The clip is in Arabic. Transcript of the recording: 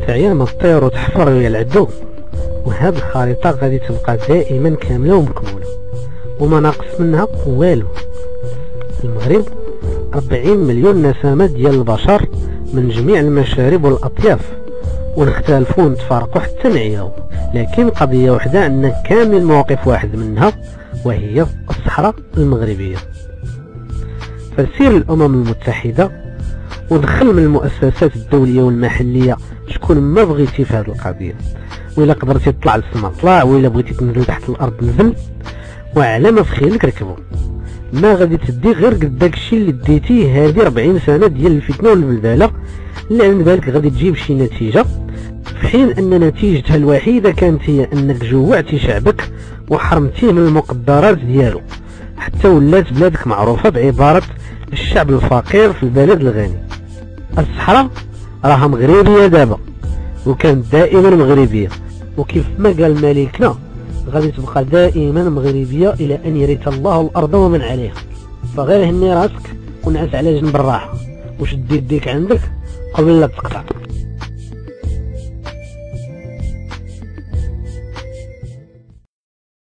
تعيا ما تطير وتحفر ويا العدو، وهاد الخريطة غادي تبقى دائما كاملة ومكمولة وما ناقص منها والو. المغرب 40 مليون نسمة ديال البشر من جميع المشارب والأطياف، ونختلفوا ونتفارقوا حتى نعياو، لكن قضية وحدة عندنا كامل موقف واحد منها، وهي الصحراء المغربية. فسير الأمم المتحدة ودخل من المؤسسات الدولية والمحلية شكون ما بغيتي في هذه القضية، وإلا قدرتي تطلع للسما طلع، وإلا بغيتي تنزل تحت الأرض نزل، وعلى ما في خيلك ركبو. ما غادي تدي غير قد داكشي اللي ديتي هذه 40 سنة ديال الفتنة والبلبلة اللي عند بالك غادي تجيب شي نتيجة، في حين أن نتيجتها الوحيدة كانت هي أنك جوعتي شعبك وحرمتيه من المقدرات ديالو، حتى ولات بلادك معروفة بعبارة الشعب الفقير في البلد الغني. الصحراء راها مغربية دابا، وكانت دائما مغربية، وكيف ما قال ملكنا غادي تبقى دائما مغربية إلى أن يرث الله الأرض ومن عليها. فغير هني راسك ونعس على جنب الراحة، وشد يديك عندك قبل لا تقطع.